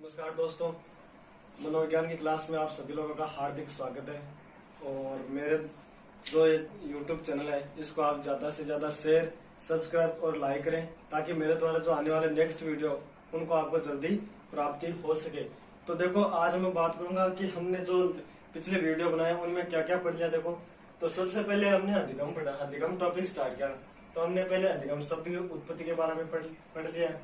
नमस्कार दोस्तों, मनोविज्ञान की क्लास में आप सभी लोगों का हार्दिक स्वागत है। और मेरे जो YouTube चैनल है इसको आप ज्यादा से ज्यादा शेयर, सब्सक्राइब और लाइक करें ताकि मेरे द्वारा जो आने वाले नेक्स्ट वीडियो उनको आपको जल्दी प्राप्ति हो सके। तो देखो, आज मैं बात करूंगा कि हमने जो पिछले वीडियो बनाए उनमें क्या क्या पढ़ लिया। देखो, तो सबसे पहले हमने अधिगम पढ़ा, अधिगम टॉपिक स्टार्ट किया। तो हमने पहले अधिगम शब्द की उत्पत्ति के बारे में पढ़ लिया।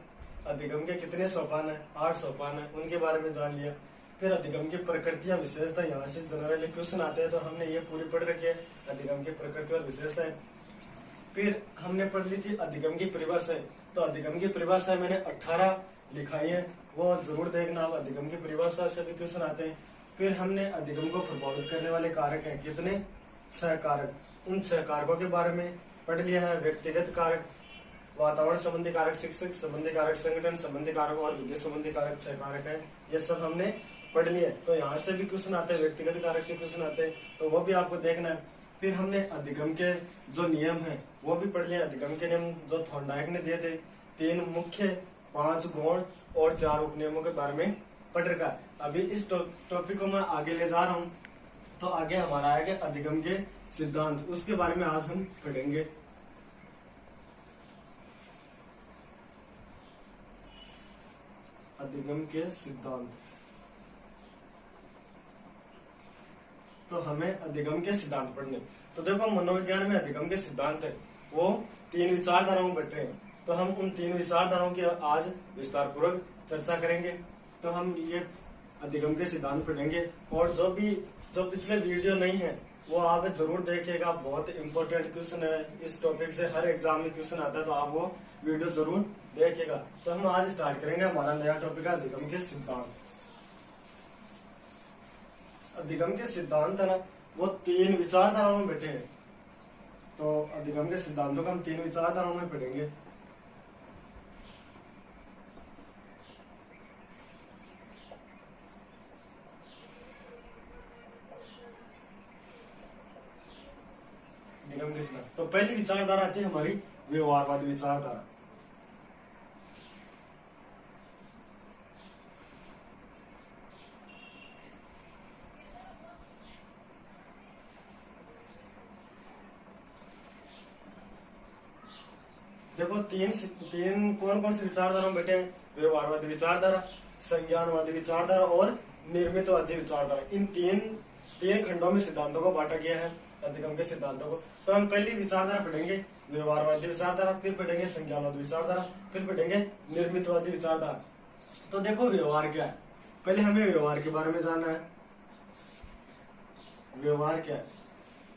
अधिगम के कितने सोपान है, 8 सोपान है, उनके बारे में जान लिया। फिर अधिगम की प्रकृति या विशेषता, यहाँ से जनरली क्वेश्चन आते हैं तो हमने ये पूरी पढ़ रखी है, अधिगम की प्रकृति और विशेषताएं। फिर हमने पढ़ ली थी अधिगम की परिभाषाएं। तो अधिगम की परिभाषाएं मैंने 18 लिखाई है, वो जरूर देखना। आप अधिगम की परिभाषा से भी क्वेश्चन आते हैं। फिर हमने अधिगम को प्रभावित करने वाले कारक हैं कितने, 6 कारक। उन 6 कारकों के बारे में पढ़ लिया है। व्यक्तिगत कारक, वातावरण संबंधी कारक, शिक्षक संबंधी कारक, संगठन संबंधी कारक और विधि संबंधी कारक, 6 कारक है। ये सब हमने पढ़ लिए। तो यहाँ से भी क्वेश्चन आते हैं, व्यक्तिगत कारक से क्वेश्चन आते हैं, तो वो भी आपको देखना है। फिर हमने अधिगम के जो नियम है वो भी पढ़ लिए। अधिगम के नियम जो थॉर्नडाइक ने दिए थे, 3 मुख्य, 5 गौण और 4 उपनियमों के बारे में पढ़ रखा। अभी इस टॉपिक को मैं आगे ले जा रहा हूँ। तो आगे हमारा आएगा अधिगम के सिद्धांत, उसके बारे में आज हम पढ़ेंगे। अधिगम के सिद्धांत। तो हमें अधिगम के सिद्धांत पढ़ने। तो देखो, मनोविज्ञान में अधिगम के सिद्धांत है वो 3 विचारधाराओं में बटे हैं। तो हम उन 3 विचारधाराओं की आज विस्तार पूर्वक चर्चा करेंगे। तो हम ये अधिगम के सिद्धांत पढ़ेंगे। और जो पिछले वीडियो नहीं है वो आप जरूर देखिएगा, बहुत इंपॉर्टेंट क्वेश्चन है इस टॉपिक से, हर एग्जाम में क्वेश्चन आता है, तो आप वो वीडियो जरूर देखिएगा। तो हम आज स्टार्ट करेंगे हमारा नया टॉपिक है अधिगम के सिद्धांत। अधिगम के सिद्धांत है ना, वो 3 विचारधाराओं में बैठे हैं। तो अधिगम के सिद्धांतों को हम 3 विचारधाराओं में पढ़ेंगे। अधिगम के सिद्धांत। तो पहली विचारधारा आती है हमारी व्यवहारवादी विचारधारा। देखो, तीन कौन कौन सी विचारधारा में बैठे हैं? व्यवहारवादी विचारधारा, संज्ञानवादी विचारधारा और निर्मितवादी विचारधारा। इन तीन खंडों में सिद्धांतों को बांटा गया है, अधिगम के सिद्धांतों को। तो हम पहली विचारधारा पढ़ेंगे व्यवहारवादी विचारधारा, फिर पढ़ेंगे संज्ञानवादी विचारधारा, फिर पढ़ेंगे निर्मितवादी विचारधारा। तो देखो, व्यवहार क्या है, पहले हमें व्यवहार के बारे में जानना है। व्यवहार क्या है?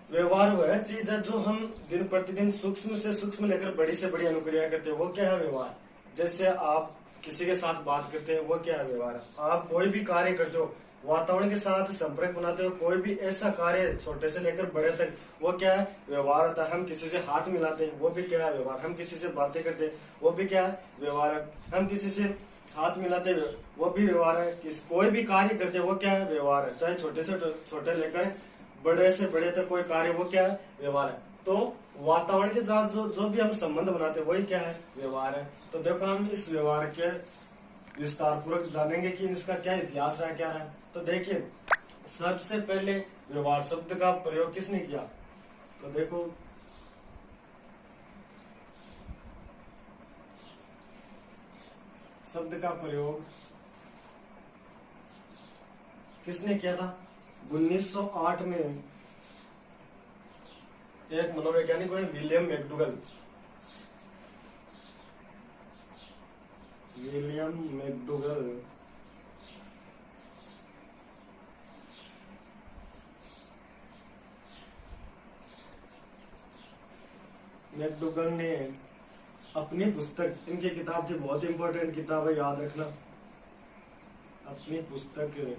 व्यवहार वह चीज है जो हम दिन प्रतिदिन सूक्ष्म से सूक्ष्म लेकर बड़ी से बड़ी अनुक्रिया करते हैं, वो क्या है व्यवहार। जैसे आप किसी के साथ बात करते हैं, वो क्या है व्यवहार। आप कोई भी कार्य करते हो, वातावरण के साथ संपर्क बनाते हो, कोई भी ऐसा कार्य छोटे से लेकर बड़े तक, वो क्या है व्यवहार होता है। हम किसी से हाथ मिलाते हैं, वो भी क्या है व्यवहार। हम किसी से बातें करते हैं, वो भी क्या है व्यवहार है। हम किसी से हाथ मिलाते हैं, वो भी व्यवहार है। कोई भी कार्य करते हैं, वो क्या है व्यवहार है। चाहे छोटे से छोटे लेकर बड़े से बड़े तक कोई कार्य, वो क्या है व्यवहार है। तो वातावरण के साथ जो भी हम संबंध बनाते हैं, वही क्या है व्यवहार है। तो देखो, हम इस व्यवहार के विस्तार पूर्वक जानेंगे कि इसका क्या इतिहास रहा, क्या है। तो देखिए, सबसे पहले व्यवहार शब्द का प्रयोग किसने किया? तो देखो, शब्द का प्रयोग किसने किया था? 1908 में एक मनोवैज्ञानिक हुए, विलियम मैकडूगल। विलियम मैकडूगल ने अपनी पुस्तक, इनकी किताब थी, बहुत इंपॉर्टेंट किताब है, याद रखना। अपनी पुस्तक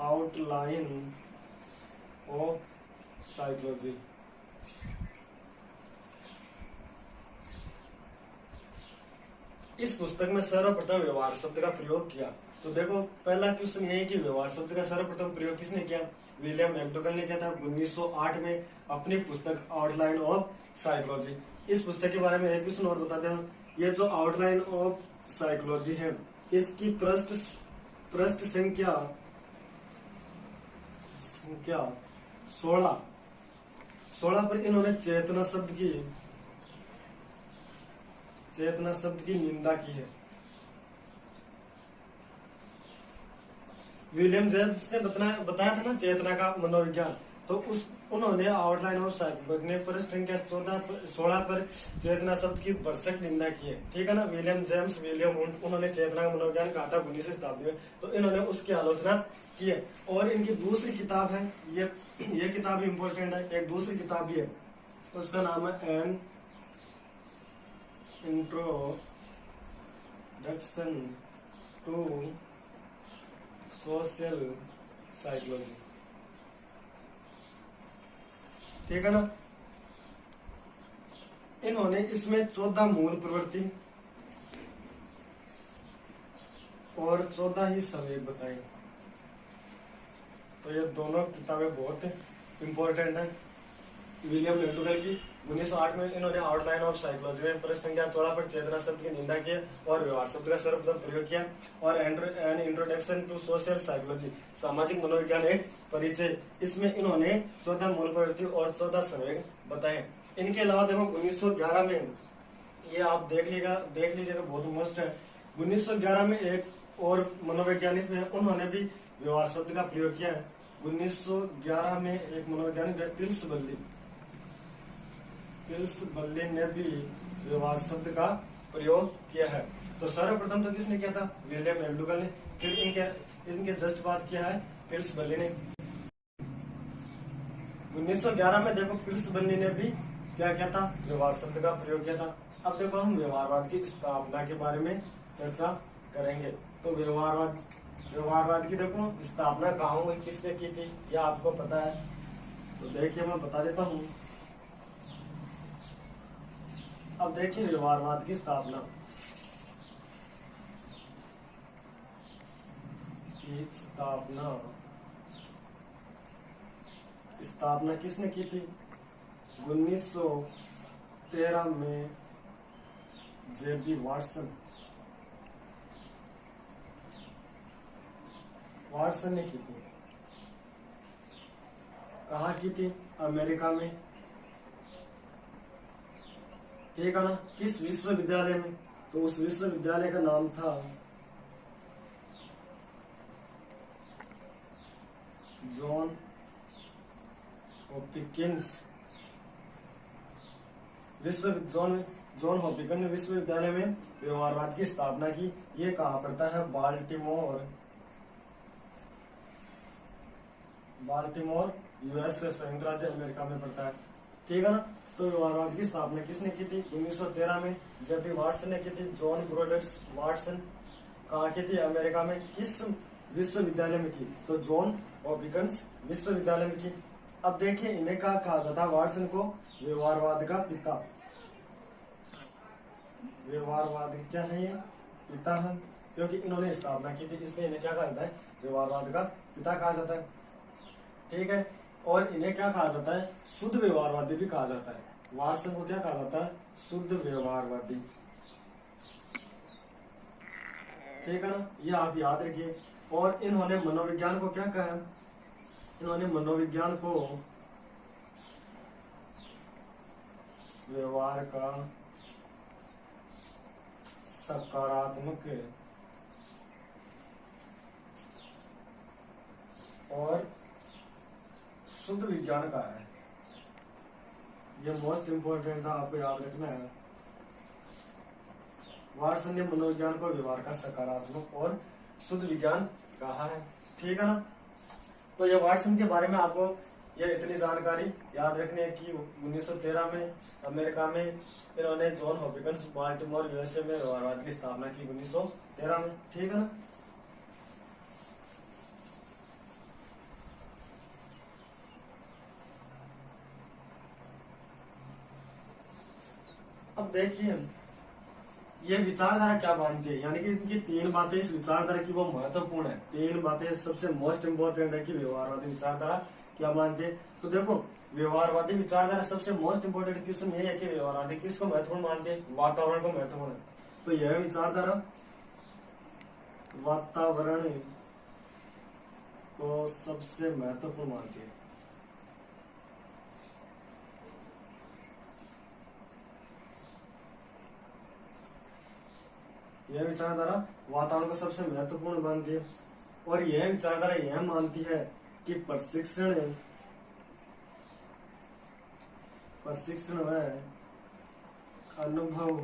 आउटलाइन ऑफ साइकोलॉजी, इस पुस्तक में सर्वप्रथम व्यवहार शब्द का प्रयोग किया। तो देखो, पहला क्वेश्चन यही कि व्यवहार शब्द का सर्वप्रथम प्रयोग किसने किया? विलियम मैकडूगल ने किया था 1908 में अपनी पुस्तक आउटलाइन ऑफ साइकोलॉजी। इस पुस्तक के बारे में एक क्वेश्चन और बताते हैं। ये जो आउटलाइन ऑफ साइकोलॉजी है, इसकी पृष्ठ संख्या 16 पर इन्होंने चेतना शब्द की निंदा की है। विलियम जेम्स ने बताया था ना चेतना का मनोविज्ञान, तो उन्होंने आउटलाइन ऑफ साइकोलॉजी ने पृष्ठ संख्या 16 पर चेतना शब्द की भरसक निंदा की है। ठीक है ना। विलियम वुंड उन्होंने चेतना का मनोविज्ञान कहा था 19वीं शताब्दी में, तो इन्होंने उसकी आलोचना की है। और इनकी दूसरी किताब है, ये किताब भी इम्पोर्टेंट है। एक दूसरी किताब भी है, उसका नाम है an introduction to social psychology. ठीक है ना। इन्होंने इसमें 14 मूल प्रवृत्ति और 14 ही संवेग बताए। तो ये दोनों किताबें बहुत इंपॉर्टेंट है। विलियम मैकडूगल की 1908 में इन्होंने आउटलाइन ऑफ साइकोलॉजी में पृष्ठ संख्या 16 पर चेतना शब्द की निंदा की और व्यवहार शब्द का सर्वप्रथम प्रयोग किया। और an introduction to social psychology, सामाजिक मनोविज्ञान एक परिचय, इसमें इन्होंने 14 मूल प्रवृत्ति और 14 संवेग बताए। इनके अलावा देखो 1911 में, ये आप देख लीजिएगा बहुत मस्त है। 1911 में एक और मनोवैज्ञानिक है, उन्होंने भी व्यवहार शब्द का प्रयोग किया है। 1911 में एक मनोवैज्ञानिक है पिल्स बल्ली ने भी व्यवहार शब्द का प्रयोग किया है। तो सर्वप्रथम तो किसने किया था? विलियम मैकडूगल ने। फिर इनके जस्ट बात किया है पिल्स बल्ली ने। 1911 में देखो पिल्स बल्ली ने भी क्या किया था? व्यवहार शब्द का प्रयोग किया था। अब देखो हम व्यवहारवाद की स्थापना के बारे में चर्चा करेंगे। तो व्यवहारवाद की देखो स्थापना कहाँ हुई, किसने की थी, यह आपको पता है? तो देखिए मैं बता देता हूँ। अब देखिए व्यवहारवाद की स्थापना किसने की थी? 1913 में जेबी वाटसन ने की थी। कहाँ की थी? अमेरिका में। ठीक है ना। किस विश्वविद्यालय में? तो उस विश्वविद्यालय का नाम था जॉन हॉपकिंस विश्वविद्यालय में व्यवहारवाद की स्थापना की। ये कहाँ पड़ता है? बाल्टीमोर यूएस संयुक्त राज्य अमेरिका में पड़ता है। ठीक है ना। तो व्यवहारवाद की स्थापना किसने की थी? 1913 में जेबी वाटसन ने की थी। जॉन ब्रोडेट्स वाटसन कहाँ की थी? अमेरिका में। किस विश्वविद्यालय में की? तो जॉन हॉपकिंस विश्वविद्यालय में की। अब देखिए इन्हें क्या कहा जाता? वाटसन को व्यवहारवाद का पिता। व्यवहारवाद क्या है? ये पिता है, क्योंकि इन्होंने स्थापना की थी, इसलिए इन्हें क्या कहा जाता है? व्यवहारवाद का पिता कहा जाता है। ठीक है। और इन्हें क्या कहा जाता है? शुद्ध व्यवहारवादी भी कहा जाता है। वाटसन को क्या कहा जाता है? शुद्ध व्यवहारवादी। ठीक है ना। ये आप याद रखिए। और इन्होंने मनोविज्ञान को क्या कहा? इन्होंने मनोविज्ञान को व्यवहार का सकारात्मक और शुद्ध विज्ञान का है। ये मोस्ट इंपोर्टेंट था, आपको याद रखना है। वाटसन ने मनोविज्ञान को व्यवहार का सकारात्मक और शुद्ध विज्ञान कहा है। ठीक है ना। तो ये वाटसन के बारे में आपको ये इतनी जानकारी याद रखनी है कि 1913 में अमेरिका में इन्होंने जॉन हॉपकिंस बाल्टीमोर यूएसए में व्यवहारवाद की स्थापना की 1913 में। ठीक है ना। अब देखिए ये विचारधारा क्या मानती है, यानी कि इनकी 3 बातें इस विचारधारा की वो महत्वपूर्ण है। 3 बातें सबसे मोस्ट इंपोर्टेंट है कि व्यवहारवादी विचारधारा क्या मानती है। तो देखो व्यवहारवादी विचारधारा सबसे मोस्ट इंपोर्टेंट क्वेश्चन ये है कि व्यवहारवादी किसको महत्वपूर्ण मानते हैं? वातावरण को महत्वपूर्ण है। तो यह विचारधारा वातावरण को सबसे महत्वपूर्ण मानती है। यह विचारधारा वातावरण को सबसे महत्वपूर्ण मानती है और यह विचारधारा यह मानती है कि प्रशिक्षण व अनुभव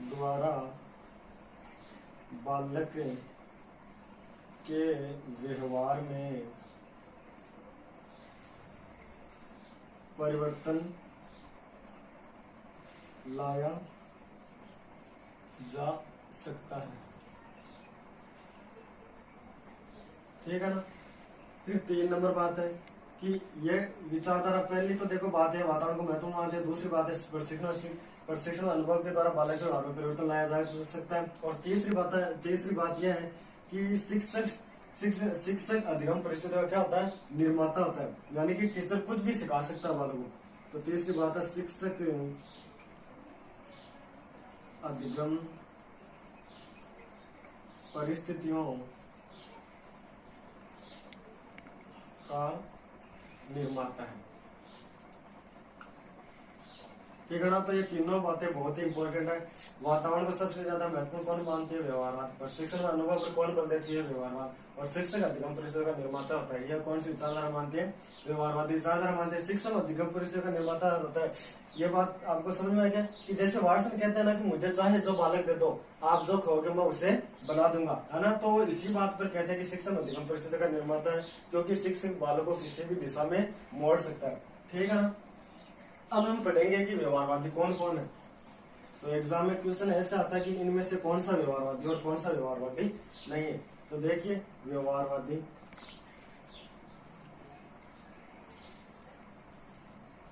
द्वारा बालक के व्यवहार में परिवर्तन लाया जा सकता है। ठीक है ना। फिर 3 नंबर बात है कि ये विचारधारा, पहली तो देखो बात है वातावरण को महत्वपूर्ण मानते हैं, दूसरी बात है प्रशिक्षण अनुभव के द्वारा बालक के व्यवहार में परिवर्तन लाया जा सकता है, और तीसरी बात यह है कि शिक्षक अधिगम परिस्थितियों का क्या होता है, निर्माता होता है, यानी कि टीचर कुछ भी सिखा सकता है बालक को। तो तीसरी बात है शिक्षक अधिगम परिस्थितियों का निर्माता है। ठीक है ना। तो ये तीनों बातें बहुत ही इंपॉर्टेंट है। वातावरण को सबसे ज्यादा महत्वपूर्ण कौन मानती है, व्यवहारवाद। प्रशिक्षण में अनुभव पर कौन बल देती है, व्यवहारवाद। और शिक्षक अधिगम परिस्थितियों का निर्माता होता है। यह कौन सी विचारधारा मानती है, व्यवहारवादी विचारधारा मानती है। शिक्षक अधिगम परिस्थितियों का निर्माता होता है। ये बात आपको समझ में आ गया कि जैसे वाटसन कहते हैं ना कि मुझे चाहे जो बालक दे दो, आप जो कहोगे मैं उसे बना दूंगा, है ना। तो इसी बात पर कहते हैं कि शिक्षक अधिगम परिस्थितियों का निर्माता है, क्योंकि शिक्षक बालक को किसी भी दिशा में मोड़ सकता है। ठीक है ना। अब हम पढ़ेंगे कि व्यवहारवादी कौन कौन है। तो एग्जाम में क्वेश्चन ऐसा आता है कि इनमें से कौन सा व्यवहारवादी और कौन सा व्यवहारवादी नहीं है। तो देखिए व्यवहारवादी,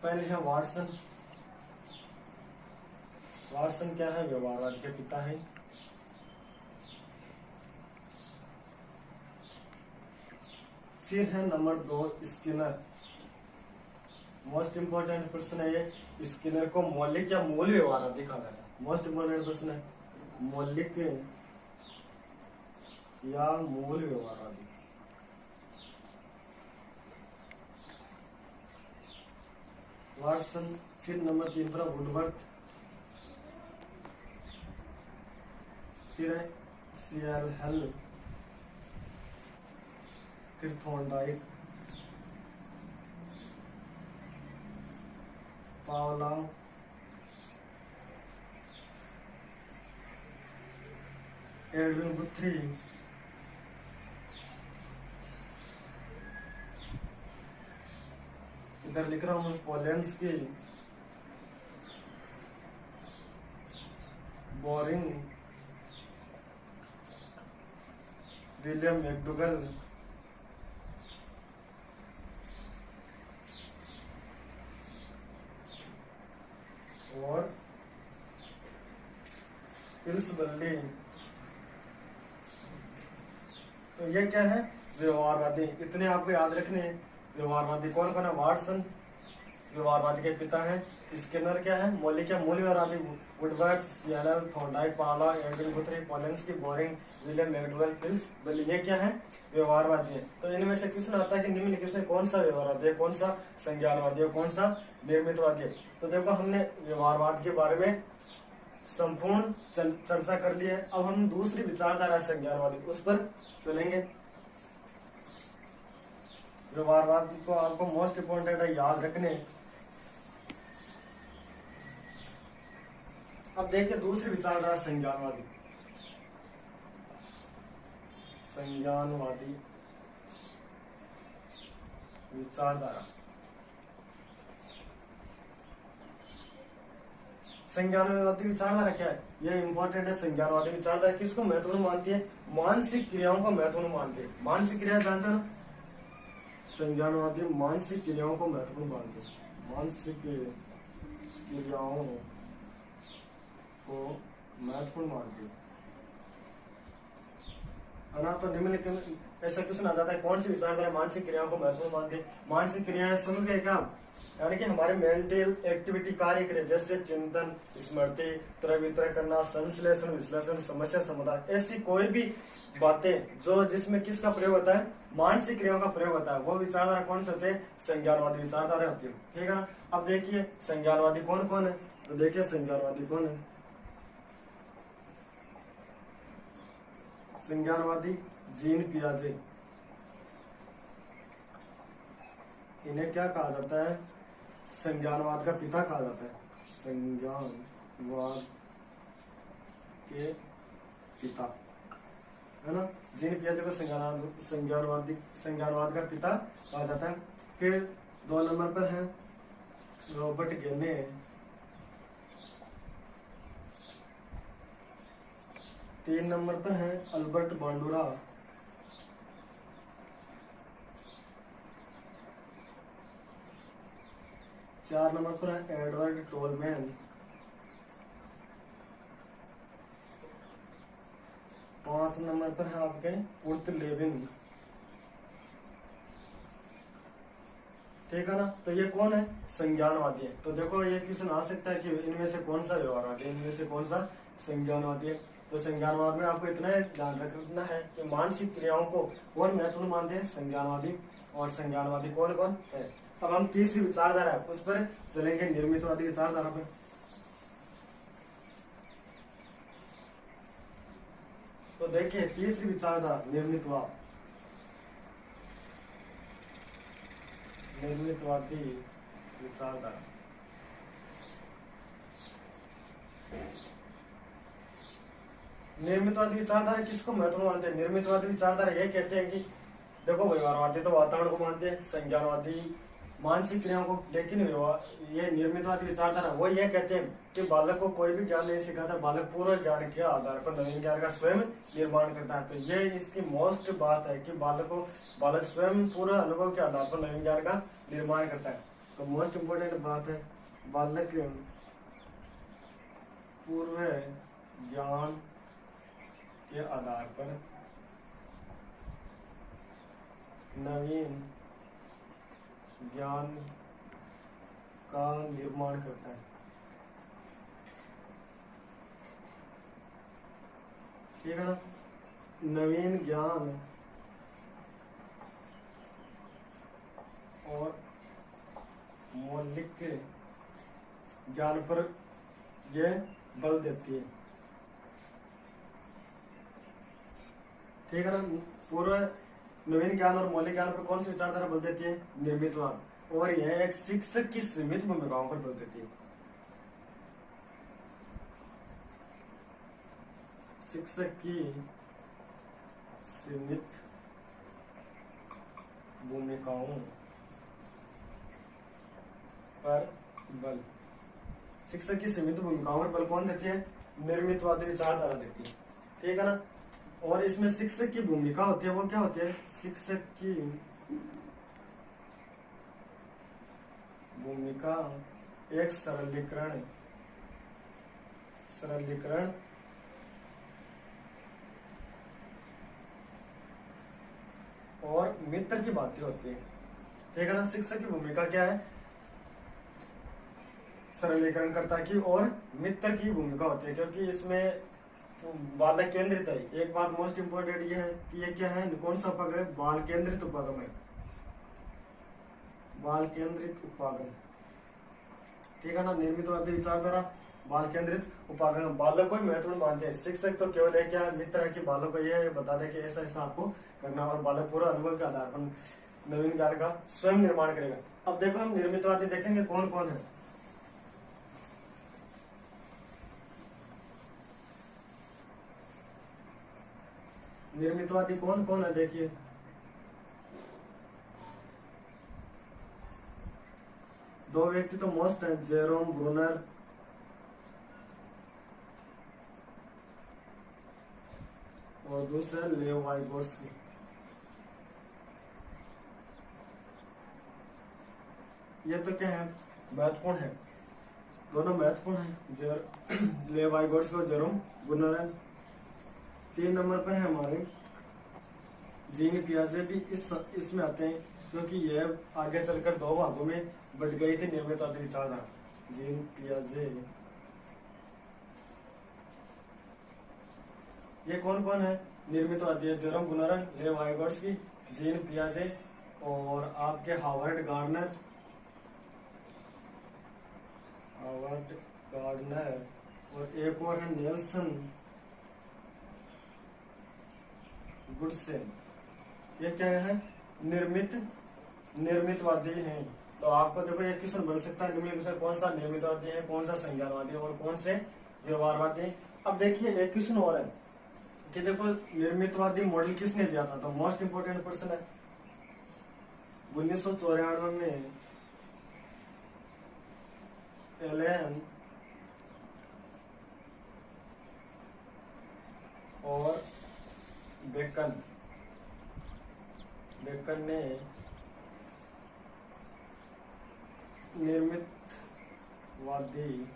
पहले है वाटसन। वाटसन क्या है, व्यवहारवाद के पिता है। फिर है नंबर 2 स्किनर। मोस्ट इंपोर्टेंट प्रश्न है ये। स्किनर को मौलिक या मूल व्यवहारवादी कहा जाता है। मोस्ट इंपोर्टेंट प्रश्न है, मौलिक या मूल व्यवहारवादी। वाटसन। फिर नंबर 3 पर वुडवर्थ। फिर है सीएल हेल। फिर थॉर्नडाइक, पावला, एडविन गुथ्री, इधर लिख रहा हूं पोलेंस्की, बोरिंग, विलियम मैकडूगल, और पिल्सबर्ली। तो ये क्या है, व्यवहारवादी। इतने आपको याद रखने हैं। व्यवहारवादी कौन कौन है, वाटसन व्यवहारवादी के पिता हैं। स्किनर क्या है, मौलिक या मूल व्यवहारवादी। वुडवर्थ, सीएल, थॉर्नडाइक, पावला, Edwin गुथ्री, Polanski, boring, William McDougall, पिल्सबर्ली, ये क्या है, व्यवहारवादी है। तो इनमें से क्वेश्चन आता है कि निम्नलिखित में कौन सा व्यवहारवादी है, कौन सा संज्ञानवादी है, कौन सा निर्मितवादी है। तो देखो हमने व्यवहारवाद के बारे में संपूर्ण चर्चा कर ली है। अब हम दूसरी विचारधारा संज्ञानवादी, उस पर चलेंगे। व्यवहारवाद को आपको मोस्ट इंपोर्टेंट है याद रखने। अब देखिए दूसरी विचारधारा संज्ञानवादी। संज्ञानवादी विचारधारा। संज्ञानवादी विचारधारा क्या है, यह इंपॉर्टेंट है। संज्ञानवादी विचारधारा किसको महत्वपूर्ण मानती है, मानसिक क्रियाओं को महत्वपूर्ण मानती है। मानसिक क्रिया जानते हो ना, संज्ञानवादी मानसिक क्रियाओं को महत्वपूर्ण मानते हैं। मानसिक क्रियाओं को महत्वपूर्ण मानते है ना। तो निम्नलिखित ऐसा क्वेश्चन आ जाता है, कौन सी विचारधारा मानसिक क्रियाओं को महत्वपूर्ण मानती है। मानसिक क्रियाएं समझ गए क्या, यानी कि हमारे मेंटल एक्टिविटी कार्य करे, जैसे चिंतन, स्मृति, त्रय वित्रय करना, संश्लेषण, विश्लेषण, समस्या समाधान, ऐसी कोई भी बातें जो जिसमें किसका प्रयोग होता है, मानसिक क्रियाओं का प्रयोग होता है, वो विचारधारा कौन से होते हैं, संज्ञानवादी विचारधारा होती है। ठीक है ना। अब देखिए संज्ञानवादी कौन कौन है, तो देखिए संज्ञानवादी कौन है। संज्ञानवादी जीन पियाजे, इन्हें क्या कहा जाता है, संज्ञानवाद का पिता कहा जाता है, संज्ञानवाद के पिता, है ना। जीन पियाजे को संज्ञानवाद का पिता कहा जाता है। फिर 2 नंबर पर है रॉबर्ट गेने, तीन नंबर पर है अल्बर्ट बांडुरा, चार नंबर पर है एडवर्ड टोलमैन, 5 नंबर पर है आपके उर्त लेविन। ठीक है ना। तो ये कौन है, संज्ञानवादी है। तो देखो ये क्वेश्चन आ सकता है कि इनमें से कौन सा व्यवहारवादी है, इनमें से कौन सा संज्ञानवादी है। तो संज्ञानवाद में आपको इतना ध्यान रखना है कि मानसिक क्रियाओं को कौन महत्वपूर्ण मानते हैं, संज्ञानवादी। और संज्ञानवादी कौन कौन है। अब हम तीसरी विचारधारा है उस पर चलेंगे, निर्मितवादी विचारधारा पे। तो देखिए तीसरी विचारधारा निर्मितवाद, निर्मितवादी विचारधारा। निर्मितवादी विचारधारा किसको महत्वपूर्ण मानते हैं, निर्मितवादी विचारधारा ये कहते हैं कि देखो व्यवहारवादी तो वातावरण को मानते हैं, संज्ञानवादी मानसिक क्रियाओं को, लेकिन ये निर्मितवादी विचारधारा वो ये कहते हैं कि बालक को कोई भी ज्ञान नहीं सिखाता, बालक पूर्व ज्ञान के आधार पर नवीन ज्ञान का स्वयं निर्माण करता है। तो ये इसकी मोस्ट बात है कि बालक स्वयं पूरा अनुभव के आधार पर नवीन ज्ञान का निर्माण करता है। तो मोस्ट इम्पोर्टेंट बात है बालक पूर्व ज्ञान के आधार पर नवीन ज्ञान का निर्माण करता है। ठीक है ना। नवीन ज्ञान और मौलिक ज्ञान पर यह बल देती है। ठीक है ना। पूर्व नवीन ज्ञान और मौलिक ज्ञान पर कौन सी विचारधारा बल देती है, निर्मितवाद। और यह एक शिक्षक की सीमित भूमिकाओं पर बल देती है। शिक्षक की सीमित भूमिकाओं पर बल, शिक्षक की सीमित भूमिकाओं पर बल कौन देती है, निर्मितवादी विचारधारा देती है। ठीक है ना। और इसमें शिक्षक की भूमिका होती है, वो क्या होती है, शिक्षक की भूमिका एक सरलीकरण और मित्र की बातें होती है। ठीक है ना। शिक्षक की भूमिका क्या है, सरलीकरण करता की और मित्र की भूमिका होती है, क्योंकि इसमें बालक केंद्रित है। एक बात मोस्ट इंपोर्टेंट ये है कि ये क्या है, कौन सा उपगम है, बाल केंद्रित उपगम है, बाल केंद्रित उपगम। ठीक है ना। निर्मितवादी विचारधारा बाल केंद्रित उपागम, बालक को ही महत्वपूर्ण मानते हैं। शिक्षक तो केवल एक क्या मित्र है कि बालक को यह बता दे कि ऐसा ऐसा आपको करना, और बालक पूरा अनुभव के आधार पर नवीन ज्ञान का स्वयं निर्माण करेगा। अब देखो हम निर्मितवादी देखेंगे कौन कौन है। निर्मितवादी कौन कौन है देखिए, दो व्यक्ति तो मोस्ट है, जेरोम ब्रूनर और दूसरा लेव वाइगोट्स्की। ये तो क्या है, महत्वपूर्ण है, दोनों महत्वपूर्ण है, लेव वाइगोट्स्की और जेरोम ब्रूनर है। 3 नंबर पर है हमारे जीन पियाजे भी इसमें आते हैं। क्योंकि यह आगे चलकर दो भागों में बट गई थी निर्मितवादी विचारधारा। जीन पियाजे, ये कौन कौन है? निर्मितवादी है जेरोम गुनरन, लेव वाइगोट्स्की, जीन पियाजे और आपके हावर्ड गार्डनर और एक और है नेल्सन गुडसेन। ये क्या है? निर्मितवादी हैं। तो आपको देखो एक क्वेश्चन बन सकता है निम्नलिखित में कौन सा निर्मितवादी है, कौन सा संज्ञानवादी और कौन से व्यवहारवादी। अब देखिए एक क्वेश्चन और है कि देखो निर्मितवादी मॉडल किसने दिया था? तो मोस्ट इंपोर्टेंट पर्सन है 1994 में एलन और बेकन ने निर्मितवादी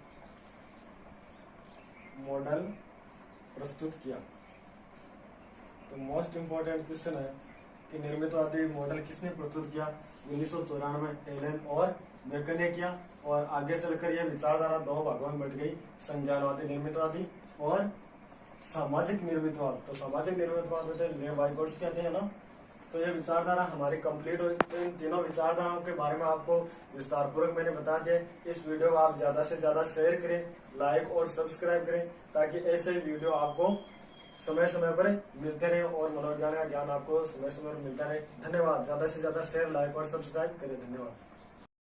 मॉडल प्रस्तुत किया। तो मोस्ट इंपोर्टेंट क्वेश्चन है कि निर्मितवादी मॉडल किसने प्रस्तुत किया? 1994 में एलन और बेकन ने किया। और आगे चलकर यह विचारधारा दो भागों में बट गई, संज्ञानवादी निर्मितवादी और सामाजिक निर्मितवाद। तो सामाजिक निर्मितवाद में तो लेव वाइगोट्स्की कहते हैं ना। तो ये विचारधारा हमारी कंप्लीट हुई। तो इन तीनों विचारधाराओं के बारे में आपको विस्तार पूर्वक मैंने बता दिया। इस वीडियो को आप ज्यादा से ज्यादा शेयर करें, लाइक और सब्सक्राइब करें, ताकि ऐसे वीडियो आपको समय समय पर मिलते रहे और मनोविज्ञान का ज्ञान आपको समय समय पर मिलता रहे। धन्यवाद। ज्यादा से ज्यादा शेयर, लाइक और सब्सक्राइब करें। धन्यवाद।